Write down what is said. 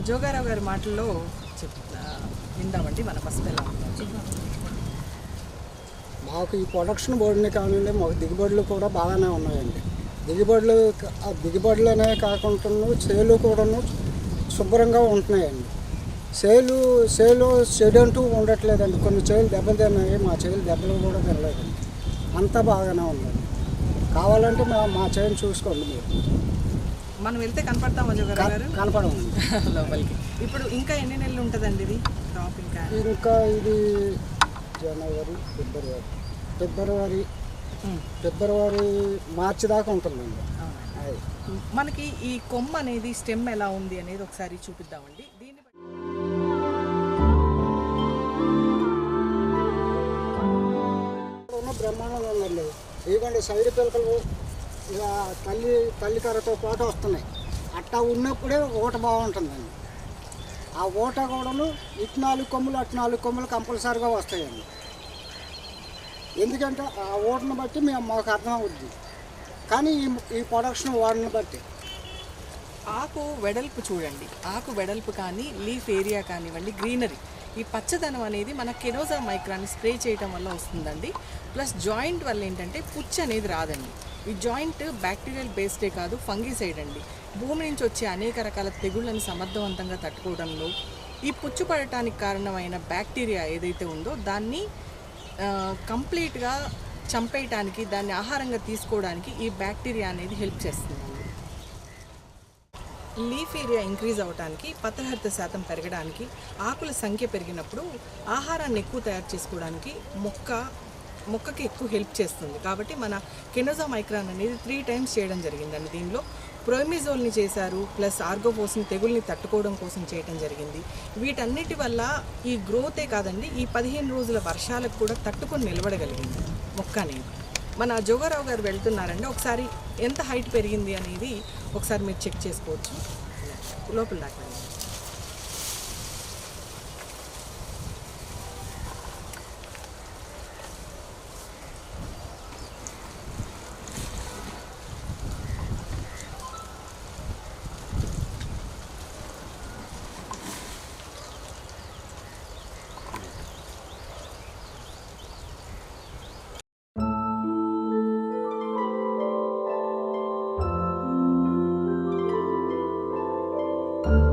జోగారావు గారి మాటల్లో విందామండి మన పసుపు ఎలా మాకు ఈ ప్రొడక్షన్ బోర్డుని కానివ్వండి, మాకు దిగుబడులు కూడా బాగానే ఉన్నాయండి. దిగుబడులనే కాకుండా సేలు కూడాను శుభ్రంగా ఉంటున్నాయండి. సేలు చెడు అంటూ ఉండట్లేదండి. కొన్ని చేలు దెబ్బలు తిన్నాయి, మా చేలు దెబ్బలు కూడా తినలేదండి. అంతా బాగానే ఉందండి. కావాలంటే మా చేను చూసుకోండి మీరు. మనం వెళ్తే కనపడతామా జోగారావు గారు? కనపడమండి లోపలికి. ఇప్పుడు ఇంకా ఎన్ని నెలలు ఉంటుందండి ఇది క్రాప్? ఇంకా ఇది జనవరి, ఫిబ్రవరి మార్చి దాకా ఉంటుందండి. మనకి ఈ కొమ్మ అనేది స్టెమ్ ఎలా ఉంది అనేది ఒకసారి చూపిద్దామండి. దీన్ని బ్రహ్మాండంగా ఉందండి. ఇదిగోండి సైడ్ పిలకలు ఇలా తల్లి కర్రతో పాటు వస్తున్నాయి. అట్టా ఉన్నప్పుడే ఊట బాగుంటుందండి. ఆ ఊట కూడాను ఇటు 4 కొమ్ములు అటు 4 కొమ్ములు కంపల్సరీగా వస్తాయండి. ఎందుకంటే ఆ ఊటను బట్టి మాకు అర్థం అవుద్ది. కానీ ఈ ప్రొడక్షన్ వాడిని బట్టి ఆకు వెడల్పు చూడండి. ఆకు వెడల్పు కానీ లీఫ్ ఏరియా కానివ్వండి, గ్రీనరీ, ఈ పచ్చదనం అనేది మన కెనోజా మైక్రాన్ని స్ప్రే చేయడం వల్ల వస్తుందండి. ప్లస్ జాయింట్ వల్ల ఏంటంటే పుచ్చు అనేది రాదండి. ఈ జాయింట్ బ్యాక్టీరియల్ బేస్డే కాదు, ఫంగిసైడ్ అండి. భూమి నుంచి వచ్చే అనేక రకాల తెగుళ్లను సమర్థవంతంగా తట్టుకోవడంలో ఈ పుచ్చు పడటానికి కారణమైన బ్యాక్టీరియా ఏదైతే ఉందో దాన్ని కంప్లీట్గా చంపేయటానికి, దాన్ని ఆహారంగా తీసుకోవడానికి ఈ బ్యాక్టీరియా అనేది హెల్ప్ చేస్తుందండి. లీఫ్ ఏరియా ఇంక్రీజ్ అవ్వడానికి, పత్రహరిత శాతం పెరగడానికి, ఆకుల సంఖ్య పెరిగినప్పుడు ఆహారాన్ని ఎక్కువ తయారు చేసుకోవడానికి మొక్కకి ఎక్కువ హెల్ప్ చేస్తుంది. కాబట్టి మన కెనోజా మైక్రాన్ అనేది 3 times చేయడం జరిగిందండి. దీనిలో ప్రోమిజోల్ని చేశారు, ప్లస్ ఆర్గోపోస్ని తెగుల్ని తట్టుకోవడం కోసం చేయడం జరిగింది. వీటన్నిటి వల్ల ఈ గ్రోతే కాదండి, ఈ 15 రోజుల వర్షాలకు కూడా తట్టుకొని నిలబడగలిగింది మొక్క అనేది. మన జోగారావు గారు వెళ్తున్నారండి. ఒకసారి ఎంత హైట్ పెరిగింది అనేది ఒకసారి మీరు చెక్ చేసుకోవచ్చు. లోపల దాకా you